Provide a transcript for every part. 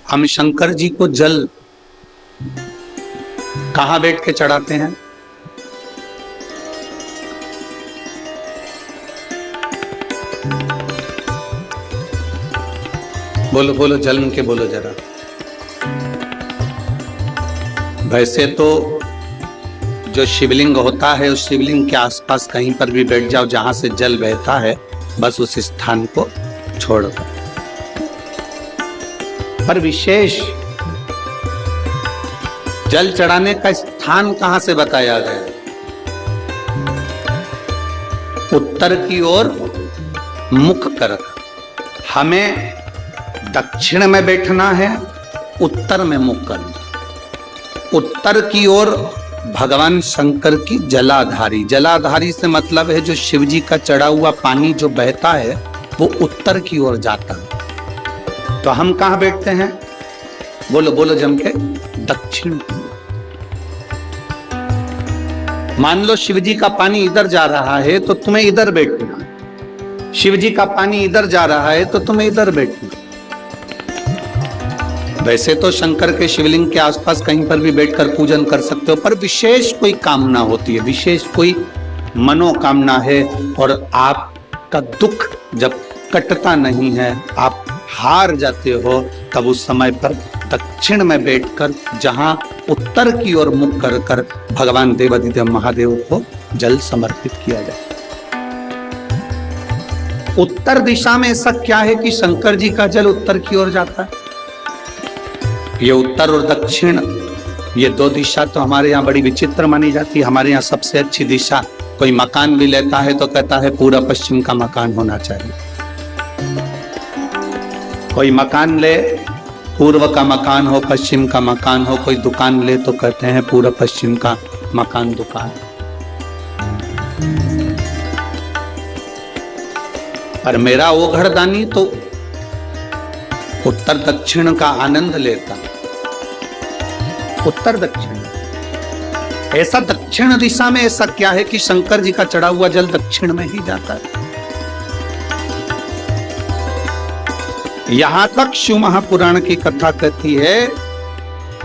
हम शंकर जी को जल कहां बैठ के चढ़ाते हैं? बोलो बोलो, जल के बोलो जरा। वैसे तो जो शिवलिंग होता है उस शिवलिंग के आसपास कहीं पर भी बैठ जाओ, जहां से जल बहता है बस उस स्थान को छोड़ दो। पर विशेष जल चढ़ाने का स्थान कहां से बताया गया? उत्तर की ओर मुख कर। हमें दक्षिण में बैठना है, उत्तर में मुख करना। उत्तर की ओर भगवान शंकर की जलाधारी, जलाधारी से मतलब है जो शिव जी का चढ़ा हुआ पानी जो बहता है वो उत्तर की ओर जाता है। तो हम कहां बैठते हैं? बोलो बोलो जम के, दक्षिण। मान लो शिव जी का पानी इधर जा रहा है तो तुम्हें इधर बैठना। शिव जी का पानी इधर जा रहा है तो तुम्हें इधर बैठना। वैसे तो शंकर के शिवलिंग के आसपास कहीं पर भी बैठकर पूजन कर सकते हो, पर विशेष कोई कामना होती है, विशेष कोई मनोकामना है और आपका दुख जब कटता नहीं है, आप हार जाते हो, तब उस समय पर दक्षिण में बैठकर जहां उत्तर की ओर मुख कर कर भगवान देवाधिदेव महादेव को जल समर्पित किया जाए। उत्तर दिशा में ऐसा क्या है कि शंकर जी का जल उत्तर की ओर जाता है? ये उत्तर और दक्षिण, ये दो दिशा तो हमारे यहाँ बड़ी विचित्र मानी जाती है। हमारे यहाँ सबसे अच्छी दिशा, कोई मकान भी लेता है तो कहता है पूरा पश्चिम का मकान होना चाहिए। कोई मकान ले, पूर्व का मकान हो, पश्चिम का मकान हो। कोई दुकान ले तो कहते हैं पूरा पश्चिम का मकान दुकान। पर मेरा वो घरदानी तो उत्तर दक्षिण का आनंद लेता। उत्तर दक्षिण, ऐसा दक्षिण दिशा में ऐसा क्या है कि शंकर जी का चढ़ा हुआ जल दक्षिण में ही जाता है? यहां तक शिव महापुराण की कथा कहती है,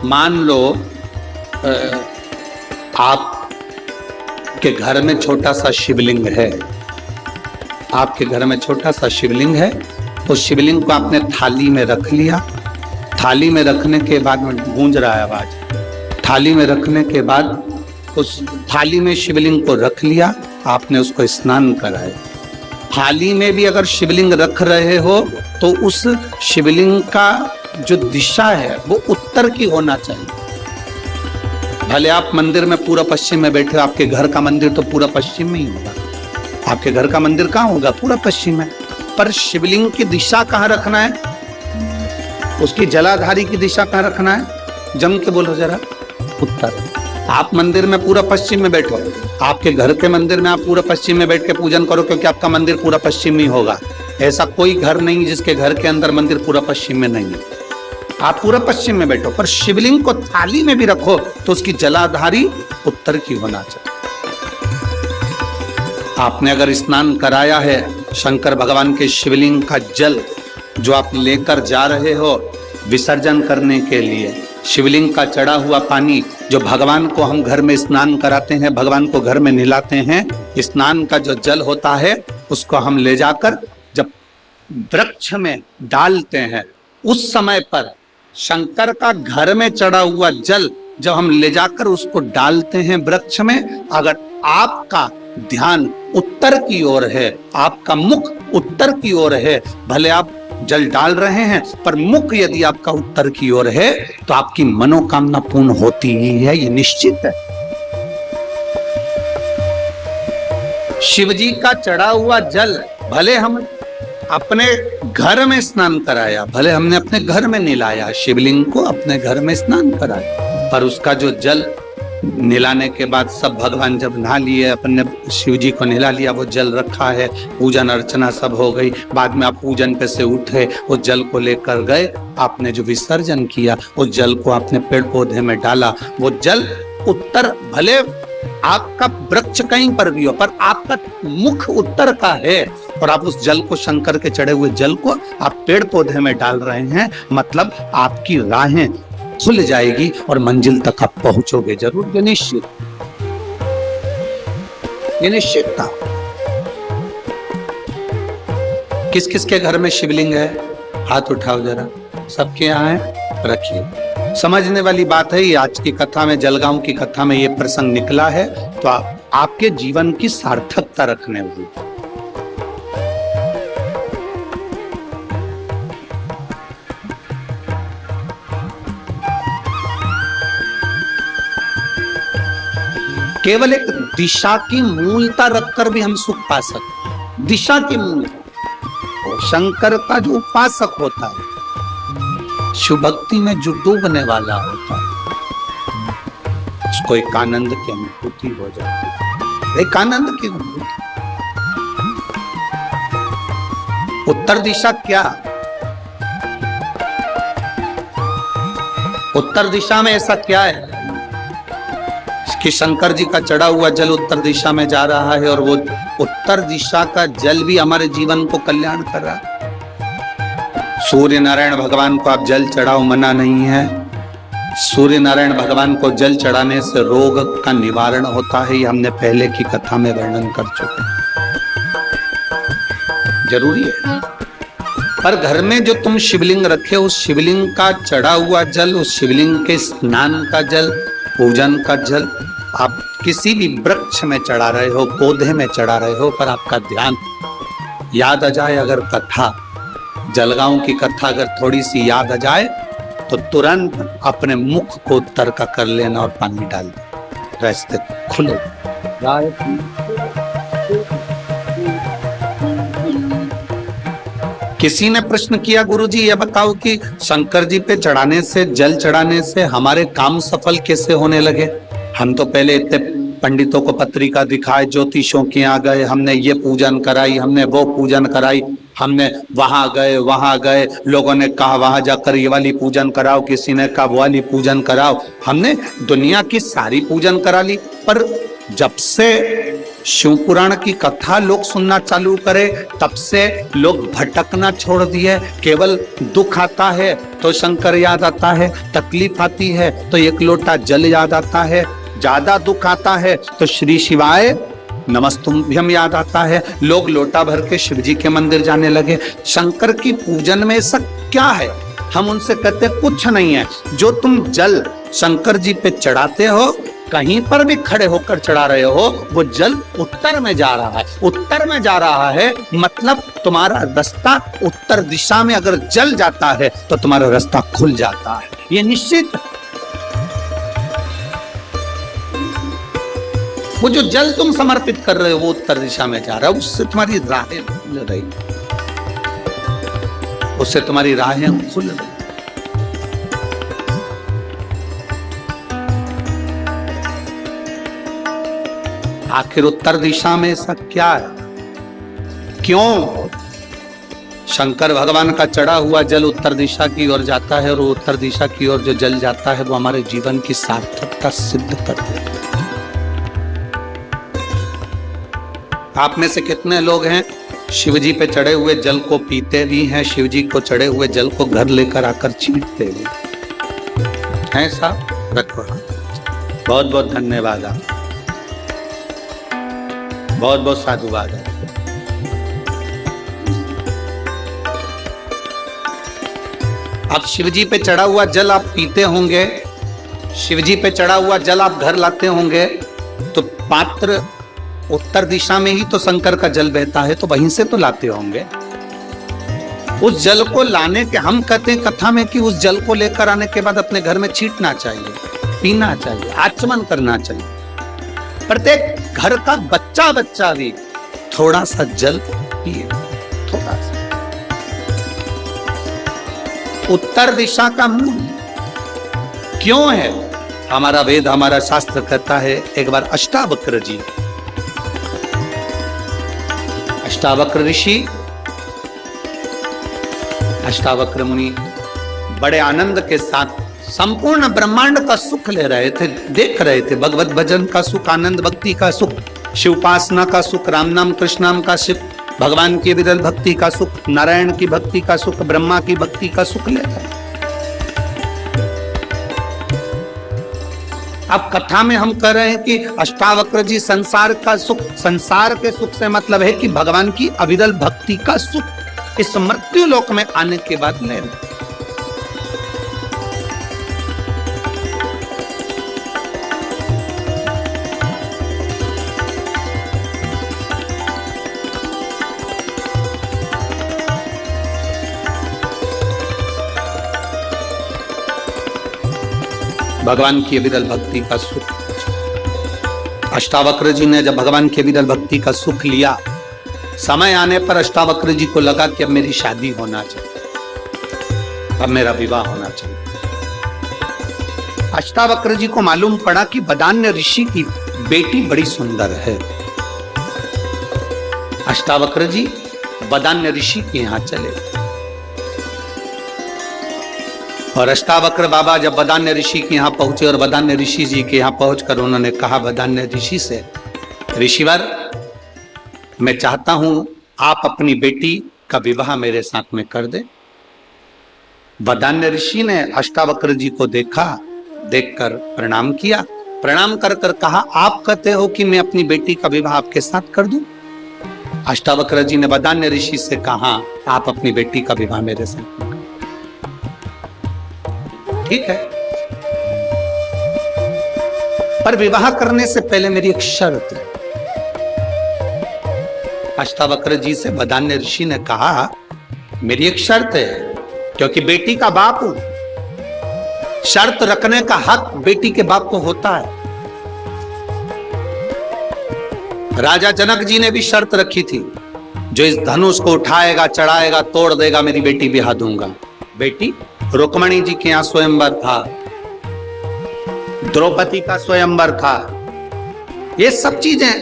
मान लो आपके घर में छोटा सा शिवलिंग है, आपके घर में छोटा सा शिवलिंग है, उस शिवलिंग को आपने थाली में रख लिया। थाली में रखने के बाद में गूंज रहा है आवाज। थाली में रखने के बाद उस थाली में शिवलिंग को रख लिया, आपने उसको स्नान कराया। थाली में भी अगर शिवलिंग रख रहे हो तो उस शिवलिंग का जो दिशा है वो उत्तर की होना चाहिए। भले आप मंदिर में पूरा पश्चिम में बैठे हो, आपके घर का मंदिर तो पूरा पश्चिम में ही होगा। आपके घर का मंदिर कहाँ होगा? पूरा पश्चिम में। पर शिवलिंग की दिशा कहाँ रखना है? उसकी जलाधारी की दिशा कहाँ रखना है? जम के बोलो जरा। उत्तर। आप मंदिर में पूरा पश्चिम में बैठो, आपके घर के मंदिर में आप पूरा पश्चिम में बैठ के पूजन करो, क्योंकि आपका मंदिर पूरा पश्चिम ही होगा। ऐसा कोई घर नहीं जिसके घर के अंदर मंदिर पूरा पश्चिम में नहीं है। आप पूरा पश्चिम में बैठो, पर शिवलिंग को थाली में भी रखो तो उसकी जलाधारी उत्तर की होना चाहिए। आपने अगर स्नान कराया है, शंकर भगवान के शिवलिंग का जल जो आप लेकर जा रहे हो विसर्जन करने के लिए, शिवलिंग का चढ़ा हुआ पानी जो भगवान को हम घर में स्नान कराते हैं, भगवान को घर में नहलाते हैं, स्नान का जो जल होता है उसको हम ले जाकर जब वृक्ष में डालते हैं, उस समय पर शंकर का घर में चढ़ा हुआ जल जब हम ले जाकर उसको डालते हैं वृक्ष में, अगर आपका ध्यान उत्तर की ओर है, आपका मुख उत्तर की ओर है, भले आप जल डाल रहे हैं पर मुख यदि आपका उत्तर की ओर है तो आपकी मनोकामना पूर्ण होती ही है, ये निश्चित है। शिव जी का चढ़ा हुआ जल भले हम अपने घर में स्नान कराया, भले हमने अपने घर में नहलाया, शिवलिंग को अपने घर में स्नान कराया, पर उसका जो जल नहलाने के बाद सब भगवान जब नहा लिए, अपने शिव जी को नहला लिया, वो जल रखा है, पूजन अर्चना सब हो गई, बाद में आप पूजन पे से उठे, उस जल को लेकर गए, आपने जो विसर्जन किया उस जल को आपने पेड़ पौधे में डाला, वो जल उत्तर, भले आपका वृक्ष कहीं पर भी हो पर आपका मुख उत्तर का है, और आप उस जल को, शंकर के चढ़े हुए जल को आप पेड़ पौधे में डाल रहे हैं, मतलब आपकी राहें खुल जाएगी और मंजिल तक आप पहुंचोगे जरूर। ये निश्चित, ये निश्चित था। किस किस के घर में शिवलिंग है? हाथ उठाओ जरा। सबके यहाँ है? रखिए। समझने वाली बात है, ये आज की कथा में, जलगांव की कथा में ये प्रसंग निकला है, तो आपके जीवन की सार्थकता रखने वाली। केवल एक दिशा की मूलता रखकर भी हम सुख पा सकते। दिशा की मूलता, शंकर का जो उपासक होता है, शिव भक्ति में जो डूबने वाला होता है, उसको एक आनंद की अनुभूति हो जाती है। एक आनंद की अनुभूति। उत्तर दिशा क्या? उत्तर दिशा में ऐसा क्या है कि शंकर जी का चढ़ा हुआ जल उत्तर दिशा में जा रहा है, और वो उत्तर दिशा का जल भी हमारे जीवन को कल्याण कर रहा है। सूर्य नारायण भगवान को आप जल चढ़ाओ, मना नहीं है। सूर्य नारायण भगवान को जल चढ़ाने से रोग का निवारण होता है, ये हमने पहले की कथा में वर्णन कर चुके। जरूरी है। पर घर में जो तुम शिवलिंग रखे, उस शिवलिंग का चढ़ा हुआ जल, उस शिवलिंग के स्नान का जल, पूजन का जल आप किसी भी वृक्ष में चढ़ा रहे हो, पौधे में चढ़ा रहे हो, पर आपका ध्यान याद आ जाए। अगर कथा, जलगांव की कथा अगर थोड़ी सी याद आ जाए, तो तुरंत अपने मुख को उत्तर का कर लेना और पानी डाल दे, रास्ते खुले। किसी ने प्रश्न किया, गुरुजी ये बताओ कि शंकर जी पे चढ़ाने से, जल चढ़ाने से हमारे काम सफल कैसे होने लगे? हम तो पहले इतने पंडितों को पत्रिका दिखाए, ज्योतिषों के यहाँ गए, हमने ये पूजन कराई, हमने वो पूजन कराई, हमने वहां गए, लोगों ने कहा वहां जाकर ये वाली पूजन कराओ, किसी ने कहा वो वाली पूजन कराओ, हमने दुनिया की सारी पूजन करा ली। पर जब से शिव पुराण की कथा लोग सुनना चालू करे, तब से लोग भटकना छोड़ दिए। केवल दुख आता है तो शंकर याद आता है, तकलीफ आती है तो एक लोटा जल याद आता है, ज्यादा दुख आता है तो श्री शिवाय नमस्तुभ्यम याद आता है। लोग लोटा भर के शिव जी के मंदिर जाने लगे। शंकर की पूजन में ऐसा क्या है? हम उनसे कहते कुछ नहीं है। जो तुम जल शंकर जी पे चढ़ाते हो, कहीं पर भी खड़े होकर चढ़ा रहे हो, वो जल उत्तर में जा रहा है। उत्तर में जा रहा है मतलब तुम्हारा रास्ता उत्तर दिशा में अगर जल जाता है तो तुम्हारा रास्ता खुल जाता है, ये निश्चित। वो जो जल तुम समर्पित कर रहे हो वो उत्तर दिशा में जा रहा है, उससे तुम्हारी राहें खुल रही, उससे तुम्हारी राहें खुल रही। आखिर उत्तर दिशा में ऐसा क्या है? क्यों शंकर भगवान का चढ़ा हुआ जल उत्तर दिशा की ओर जाता है, और उत्तर दिशा की ओर जो जल जाता है वो हमारे जीवन की सार्थकता सिद्ध कर देता है। आप में से कितने लोग हैं शिवजी पे चढ़े हुए जल को पीते भी हैं, शिवजी को चढ़े हुए जल को घर लेकर आकर छींटते भी हैं? साहब रखो, बहुत बहुत धन्यवाद, आप बहुत बहुत साधुवाद है। अब शिवजी पे चढ़ा हुआ जल आप पीते होंगे, शिवजी पे चढ़ा हुआ जल आप घर लाते होंगे, तो पात्र उत्तर दिशा में ही तो शंकर का जल बहता है, तो वहीं से तो लाते होंगे। उस जल को लाने के, हम कहते हैं कथा में कि उस जल को लेकर आने के बाद अपने घर में छींटना चाहिए, पीना चाहिए, आचमन करना चाहिए। प्रत्येक घर का बच्चा बच्चा भी थोड़ा सा जल पिए, थोड़ा सा। उत्तर दिशा का मूल क्यों है? हमारा वेद, हमारा शास्त्र कहता है, एक बार अष्टावक्र जी, अष्टावक्र ऋषि, अष्टावक्र मुनि बड़े आनंद के साथ संपूर्ण ब्रह्मांड का सुख ले रहे थे, देख रहे थे। भगवत भजन का सुख, आनंद भक्ति का सुख, शिवपासना का सुख, राम नाम कृष्ण नाम का सुख, भगवान की विरल भक्ति का सुख, नारायण की भक्ति का सुख, ब्रह्मा की भक्ति का सुख लेता है। अब कथा में हम कह रहे हैं कि अष्टावक्र जी संसार का सुख, संसार के सुख से मतलब है कि भगवान की अविरल भक्ति का सुख इस मृत्यु लोक में आने के बाद ले रहे। भगवान की अविरल भक्ति का सुख, अष्टावक्र जी ने जब भगवान की अविरल भक्ति का सुख लिया, समय आने पर अष्टावक्र जी को लगा कि अब मेरी शादी होना चाहिए, अब मेरा विवाह होना चाहिए। अष्टावक्र जी को मालूम पड़ा कि बदान्य ऋषि की बेटी बड़ी सुंदर है। अष्टावक्र जी बदान्य ऋषि के यहां चले और अष्टावक्र बाबा जब बदान्य ऋषि के यहाँ पहुंचे और बदान्य ऋषि जी के यहाँ पहुंचकर उन्होंने कहा बदान्य ऋषि से, ऋषिवर मैं चाहता हूं आप अपनी बेटी का विवाह मेरे साथ में कर दे। बदान्य ऋषि ने अष्टावक्र जी को देखा, देखकर प्रणाम किया, प्रणाम कर कर कहा आप कहते हो कि मैं अपनी बेटी का विवाह आपके साथ कर दूं? अष्टावक्र जी ने बदान्य ऋषि से कहा आप अपनी बेटी का विवाह मेरे साथ, ठीक है, पर विवाह करने से पहले मेरी एक शर्त है। अष्टावक्र जी से बदान्य ऋषि ने कहा मेरी एक शर्त है, क्योंकि बेटी का बाप हूं, शर्त रखने का हक बेटी के बाप को होता है। राजा जनक जी ने भी शर्त रखी थी, जो इस धनुष को उठाएगा, चढ़ाएगा, तोड़ देगा, मेरी बेटी ब्याह दूंगा। बेटी रुक्मणी जी के यहां स्वयंवर था, द्रौपदी का स्वयंवर था। ये सब चीजें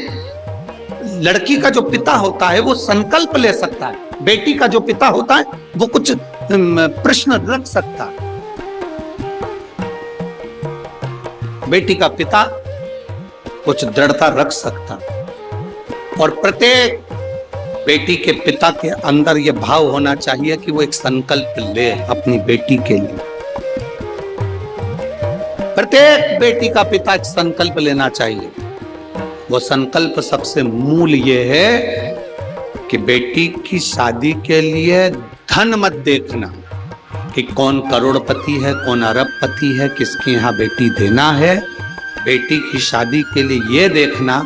लड़की का जो पिता होता है वो संकल्प ले सकता है, बेटी का जो पिता होता है वो कुछ प्रश्न रख सकता है। बेटी का पिता कुछ दृढ़ता रख सकता है और प्रत्येक बेटी के पिता के अंदर यह भाव होना चाहिए कि वो एक संकल्प ले अपनी बेटी के लिए। प्रत्येक बेटी का पिता एक संकल्प लेना चाहिए। वो संकल्प सबसे मूल ये है कि बेटी की शादी के लिए धन मत देखना कि कौन करोड़पति है, कौन अरबपति है, किसके यहाँ बेटी देना है। बेटी की शादी के लिए ये देखना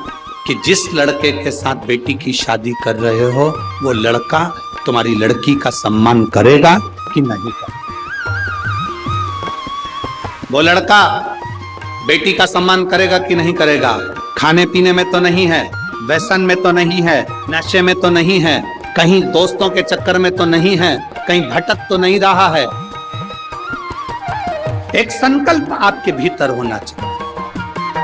कि जिस लड़के के साथ बेटी की शादी कर रहे हो वो लड़का तुम्हारी लड़की का सम्मान करेगा कि नहीं करेगा। वो लड़का बेटी का सम्मान करेगा कि नहीं करेगा। खाने पीने में तो नहीं है, व्यसन में तो नहीं है, नशे में तो नहीं है, कहीं दोस्तों के चक्कर में तो नहीं है, कहीं भटक तो नहीं रहा है। एक संकल्प आपके भीतर होना चाहिए।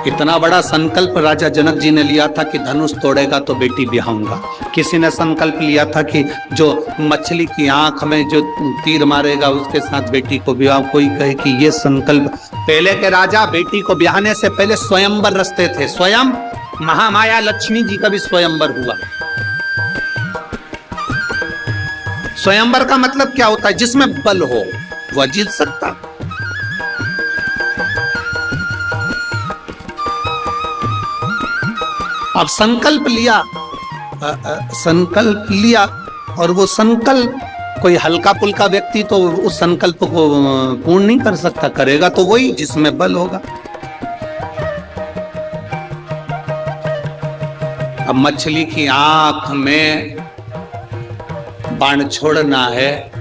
इतना बड़ा संकल्प राजा जनक जी ने लिया था कि धनुष तोड़ेगा तो बेटी ब्याहूंगा। किसी ने संकल्प लिया था कि जो मछली की आंख में जो तीर मारेगा उसके साथ बेटी को ब्याह। कोई कहे कि ये संकल्प, पहले के राजा बेटी को ब्याहने से पहले स्वयंवर रचते थे। स्वयं महामाया लक्ष्मी जी का भी स्वयंवर हुआ। स्वयंवर का मतलब क्या होता है? जिसमें बल हो वह जीत सकता। अब संकल्प लिया और वो संकल्प कोई हल्का पुल्का व्यक्ति तो उस संकल्प को पूर्ण नहीं कर सकता। करेगा तो वही जिसमें बल होगा। अब मछली की आंख में बाण छोड़ना है,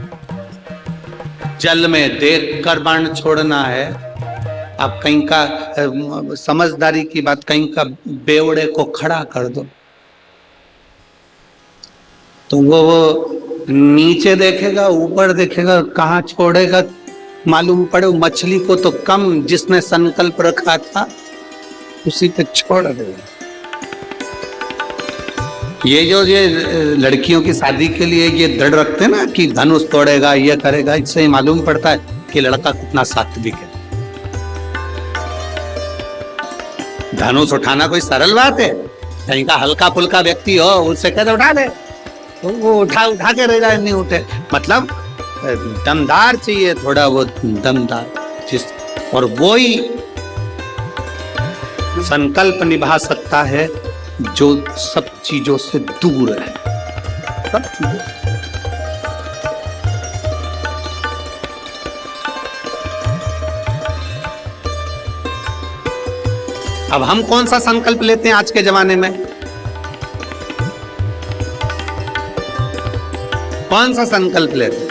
जल में देखकर बाण छोड़ना है। आप कहीं का समझदारी की बात, कहीं का बेवड़े को खड़ा कर दो तो वो नीचे देखेगा, ऊपर देखेगा, कहाँ छोड़ेगा मालूम पड़े। मछली को तो कम जिसने संकल्प रखा था उसी पे छोड़ देगा। ये लड़कियों की शादी के लिए ये दृढ़ रखते हैं ना कि धनुष तोड़ेगा, ये करेगा, इससे ही मालूम पड़ता है कि लड़का कितना सात्विक है। धनुष उठाना कोई सरल बात है? कहीं का हल्का फुल्का व्यक्ति हो उससे कहते उठा ले, तो वो उठा उठा के रह जाए, नहीं उठे। मतलब दमदार चाहिए, थोड़ा वो दमदार जिस, और वो ही संकल्प निभा सकता है जो सब चीजों से दूर है, सब चीजों से। अब हम कौन सा संकल्प लेते हैं आज के जमाने में? कौन सा संकल्प लेते हैं?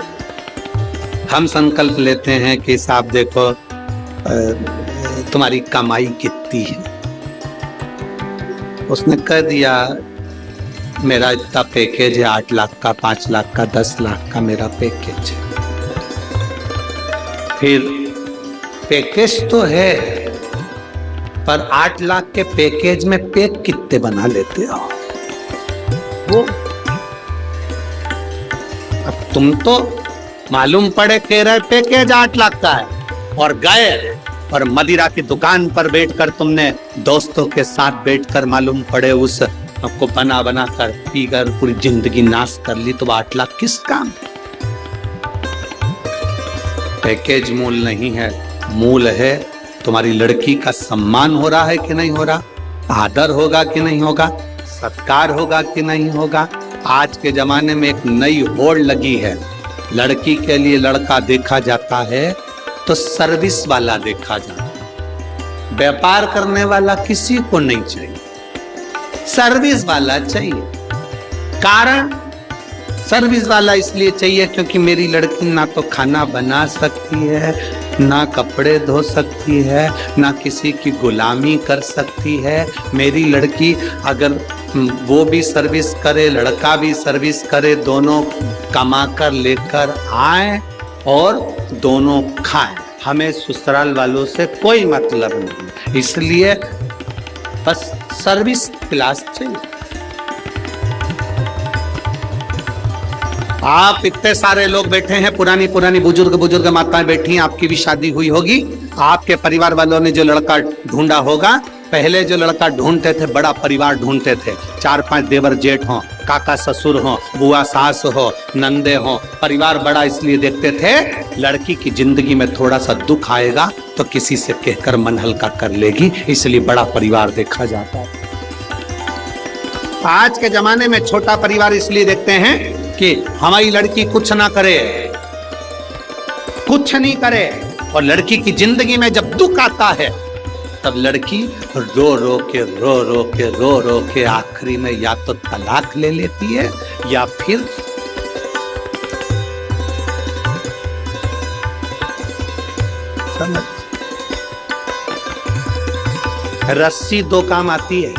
हम संकल्प लेते हैं कि साहब देखो तुम्हारी कमाई कितनी है। उसने कह दिया मेरा इतना पैकेज है, 8 लाख का, 5 लाख का, 10 लाख का मेरा पैकेज है। फिर पैकेज तो है, पर 8 लाख के पैकेज में पैक कितने बना लेते हो वो? अब तुम तो मालूम पड़े कह रहे पैकेज 8 लाख का है, और गए और मदिरा की दुकान पर बैठकर तुमने दोस्तों के साथ बैठकर मालूम पड़े उस को बना बना कर पीकर पूरी जिंदगी नाश कर ली, तो 8 लाख किस काम? पैकेज मूल नहीं है, मूल है तुम्हारी लड़की का सम्मान हो रहा है कि नहीं हो रहा, आदर होगा कि नहीं होगा, सत्कार होगा कि नहीं होगा। आज के जमाने में एक नई होड़ लगी है, लड़की के लिए लड़का देखा जाता है तो सर्विस वाला देखा जाता है, व्यापार करने वाला किसी को नहीं चाहिए, सर्विस वाला चाहिए। कारण सर्विस वाला इसलिए चाहिए क्योंकि मेरी लड़की ना तो खाना बना सकती है, ना कपड़े धो सकती है, ना किसी की गुलामी कर सकती है। मेरी लड़की अगर वो भी सर्विस करे, लड़का भी सर्विस करे, दोनों कमा कर लेकर आए और दोनों खाएं। हमें ससुराल वालों से कोई मतलब नहीं, इसलिए बस सर्विस क्लास चाहिए। आप इतने सारे लोग बैठे हैं, पुरानी पुरानी बुजुर्ग माताएं बैठी हैं, आपकी भी शादी हुई होगी। आपके परिवार वालों ने जो लड़का ढूंढा होगा, पहले जो लड़का ढूंढते थे बड़ा परिवार ढूंढते थे, 4-5 देवर जेठ हो, काका ससुर हो, बुआ सास हो, नंदे हो, परिवार बड़ा इसलिए देखते थे लड़की की जिंदगी में थोड़ा सा दुख आएगा तो किसी से कहकर मन हल्का कर लेगी, इसलिए बड़ा परिवार देखा जाता है। आज के जमाने में छोटा परिवार इसलिए देखते हैं कि हमारी लड़की कुछ ना करे, कुछ नहीं करे, और लड़की की जिंदगी में जब दुख आता है तब लड़की रो रो के आखिरी में या तो तलाक ले लेती है या फिर समझ। रस्सी 2 काम आती है,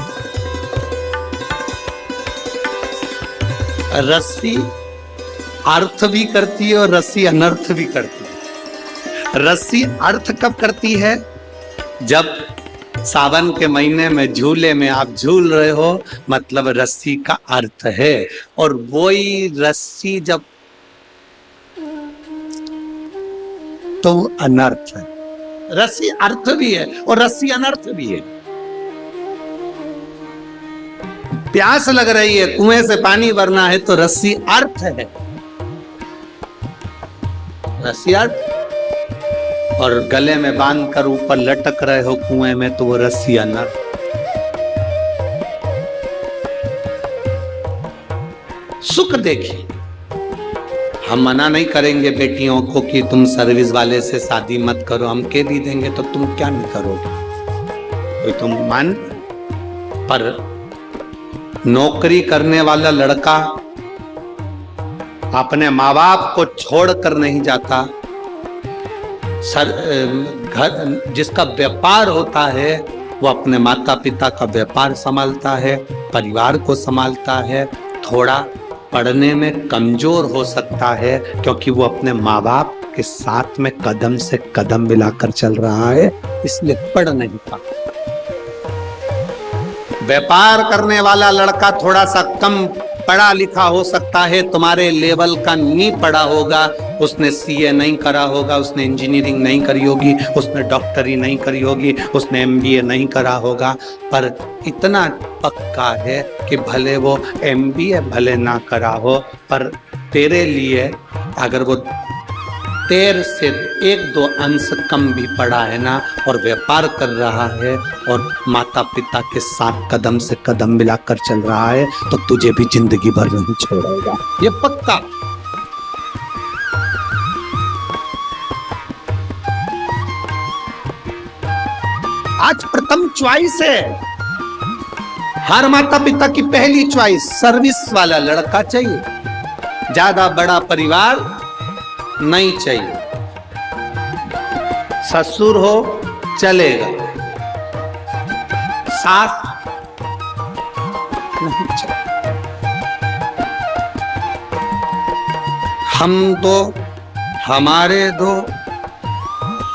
रस्सी अर्थ भी करती है और रस्सी अनर्थ भी करती है। रस्सी अर्थ कब करती है? जब सावन के महीने में झूले में आप झूल रहे हो, मतलब रस्सी का अर्थ है, और वही रस्सी जब तो अनर्थ है। रस्सी अर्थ भी है और रस्सी अनर्थ भी है। प्यास लग रही है, कुएं से पानी भरना है तो रस्सी अर्थ है, रस्सी अर्थ, और गले में बांधकर ऊपर लटक रहे हो कुएं में तो वो रस्सी अनर्थ। सुख देखिए, हम मना नहीं करेंगे बेटियों को कि तुम सर्विस वाले से शादी मत करो, हम कह भी देंगे तो तुम क्या नहीं करोगे, कोई तुम मान। पर नौकरी करने वाला लड़का अपने माँ बाप को छोड़कर नहीं जाता। घर जिसका व्यापार होता है वो अपने माता पिता का व्यापार संभालता है, परिवार को संभालता है। थोड़ा पढ़ने में कमजोर हो सकता है क्योंकि वो अपने माँ बाप के साथ में कदम से कदम मिलाकर चल रहा है, इसलिए पढ़ नहीं पाता। व्यापार करने वाला लड़का थोड़ा सा कम पढ़ा लिखा हो सकता है, तुम्हारे लेवल का नहीं पढ़ा होगा, उसने सीए नहीं करा होगा, उसने इंजीनियरिंग नहीं करी होगी, उसने डॉक्टरी नहीं करी होगी, उसने एमबीए नहीं करा होगा, पर इतना पक्का है कि भले वो एमबीए भले ना करा हो, पर तेरे लिए अगर वो तेर से 1-2 अंश कम भी पड़ा है ना, और व्यापार कर रहा है और माता पिता के साथ कदम से कदम मिलाकर चल रहा है, तो तुझे भी जिंदगी भर नहीं छोड़ेगा, ये पक्का। आज प्रथम चॉइस है, हर माता पिता की पहली चॉइस सर्विस वाला लड़का चाहिए, ज्यादा बड़ा परिवार नहीं चाहिए, ससुर हो चलेगा, सास नहीं चाहिए। हम दो, हमारे दो,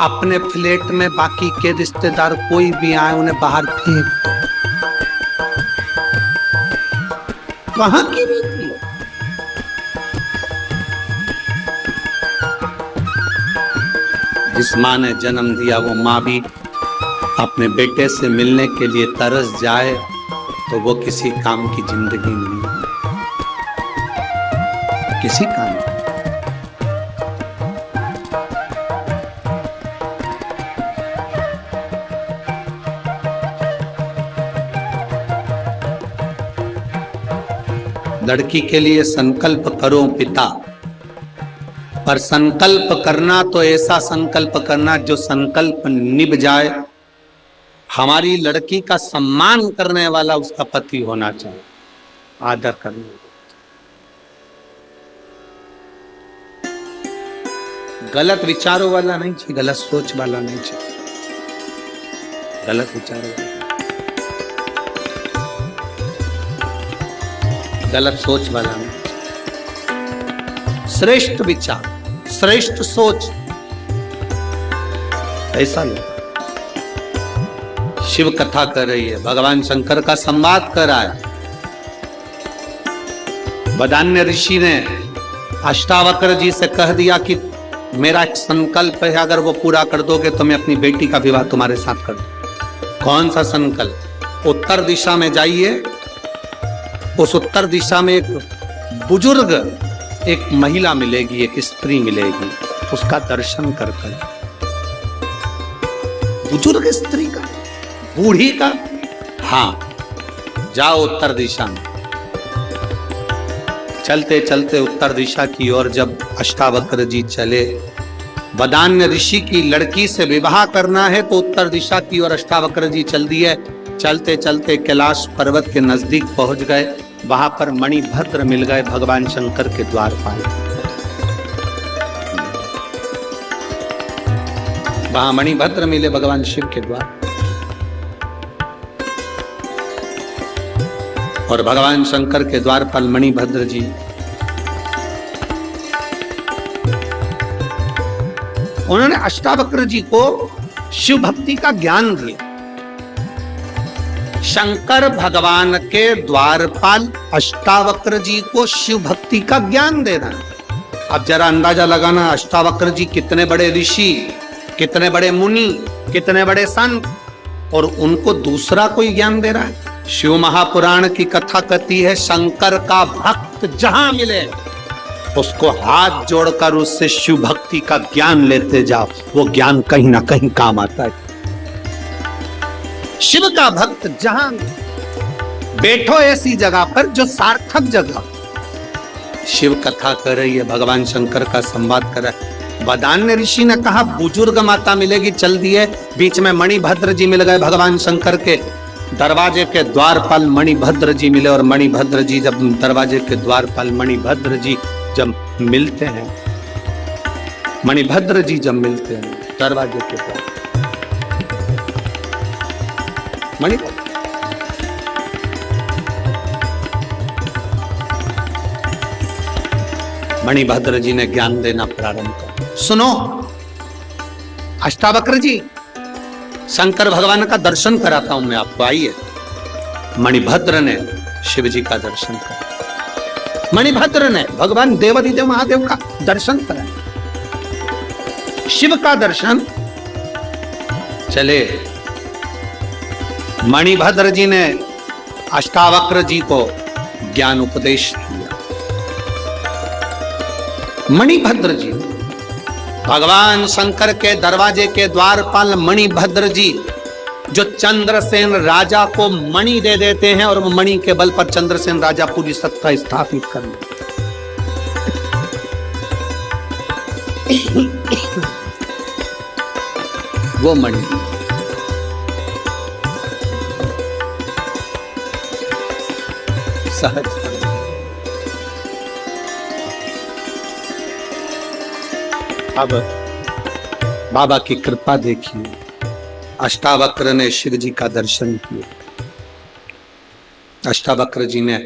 अपने फ्लैट में बाकी के रिश्तेदार कोई भी आए उन्हें बाहर फेंक दो, कहां की रीति है? जिस माँ ने जन्म दिया वो माँ भी अपने बेटे से मिलने के लिए तरस जाए तो वो किसी काम की जिंदगी नहीं, किसी काम की। लड़की के लिए संकल्प करो पिता, पर संकल्प करना तो ऐसा संकल्प करना जो संकल्प निभ जाए। हमारी लड़की का सम्मान करने वाला उसका पति होना चाहिए, आदर करने, गलत विचारों वाला नहीं चाहिए, गलत सोच वाला नहीं चाहिए, गलत विचारों वाला, गलत सोच वाला नहीं, श्रेष्ठ विचार, श्रेष्ठ सोच, ऐसा लोग। शिव कथा कर रही है, भगवान शंकर का संवाद कर रहा है। वदान्य ऋषि ने अष्टावक्र जी से कह दिया कि मेरा एक संकल्प है, अगर वो पूरा कर दोगे तो मैं अपनी बेटी का विवाह तुम्हारे साथ कर दूं। कौन सा संकल्प? उत्तर दिशा में जाइए, उस उत्तर दिशा में एक बुजुर्ग, एक महिला मिलेगी, एक स्त्री मिलेगी, उसका दर्शन कर कर। बुजुर्ग स्त्री का, बूढ़ी का, हाँ, जाओ उत्तर दिशा में। चलते चलते उत्तर दिशा की ओर जब अष्टावक्र जी चले, वदान्य ऋषि की लड़की से विवाह करना है तो उत्तर दिशा की ओर अष्टावक्र जी चल दिए। चलते चलते कैलाश पर्वत के नजदीक पहुंच गए, वहां पर मणिभद्र मिल गए भगवान शंकर के द्वारपाल। वहां मणिभद्र मिले भगवान शिव के द्वार, और भगवान शंकर के द्वारपाल मणिभद्र जी उन्होंने अष्टावक्र जी को शिव भक्ति का ज्ञान दिया। शंकर भगवान के द्वारपाल अष्टावक्र जी को शिव भक्ति का ज्ञान देना। अब जरा अंदाजा लगाना, अष्टावक्र जी कितने बड़े ऋषि, कितने बड़े मुनि, कितने बड़े संत, और उनको दूसरा कोई ज्ञान दे रहा है। शिव महापुराण की कथा कहती है, शंकर का भक्त जहां मिले उसको हाथ जोड़कर उससे शिव भक्ति का ज्ञान लेते जाओ, वो ज्ञान कहीं ना कहीं काम आता है। शिव का भक्त जहां बैठो ऐसी जगह पर जो सार्थक जगह। शिव कथा कर रही है, भगवान शंकर का संवाद कर रहा है। वदान्य ऋषि ने कहा बुजुर्ग माता मिलेगी, चल दिए। बीच में मणिभद्र जी मिल गए, भगवान शंकर के दरवाजे के द्वारपाल मणिभद्र जी मिले, और मणिभद्र जी जब दरवाजे के द्वारपाल मणिभद्र जी जब मिलते हैं, मणिभद्र जी जब मिलते हैं दरवाजे के पास, मणिभद्र जी ने ज्ञान देना प्रारंभ कर। सुनो अष्टावक्र जी, शंकर भगवान का दर्शन कराता हूं मैं आपको, आइए। मणिभद्र ने शिव जी का दर्शन करा, मणिभद्र ने भगवान देवाधिदेव महादेव का दर्शन करा। शिव का दर्शन। चले, मणिभद्र जी ने अष्टावक्र जी को ज्ञान उपदेश दिया। मणिभद्र जी, भगवान शंकर के दरवाजे के द्वारपाल मणिभद्र जी, जो चंद्रसेन राजा को मणि दे देते हैं और वो मणि के बल पर चंद्रसेन राजा पूरी सत्ता स्थापित कर लेते। वो मणि सहज। अब बाबा की कृपा देखिए, अष्टावक्र ने शिव जी का दर्शन किया। अष्टावक्र जी ने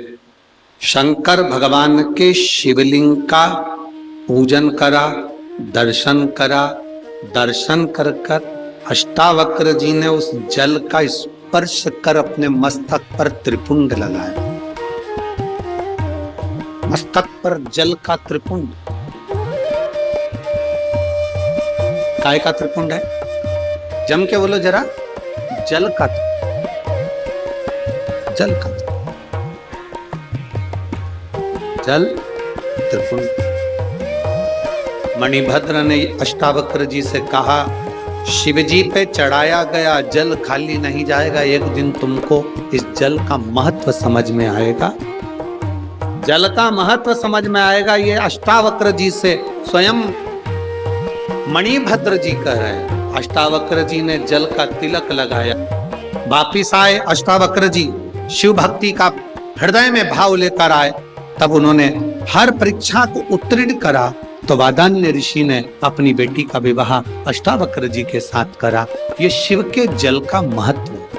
शंकर भगवान के शिवलिंग का पूजन करा, दर्शन करा। दर्शन कर कर अष्टावक्र जी ने उस जल का स्पर्श कर अपने मस्तक पर त्रिपुंड लगाया। मस्तक पर जल का त्रिपुंड। काय का त्रिपुंड है? जम के बोलो जरा। जल का, जल का, जल त्रिपुंड। मणिभद्र ने अष्टावक्र जी से कहा, शिव जी पे चढ़ाया गया जल खाली नहीं जाएगा, एक दिन तुमको इस जल का महत्व समझ में आएगा। जल का महत्व समझ में आएगा, ये अष्टावक्र जी से स्वयं मणिभद्र जी कह रहे हैं। अष्टावक्र जी ने जल का तिलक लगाया। वापिस आए अष्टावक्र जी, शिव भक्ति का हृदय में भाव लेकर आए। तब उन्होंने हर परीक्षा को उत्तीर्ण करा तो वादान्य ऋषि ने अपनी बेटी का विवाह अष्टावक्र जी के साथ करा। ये शिव के जल का महत्व।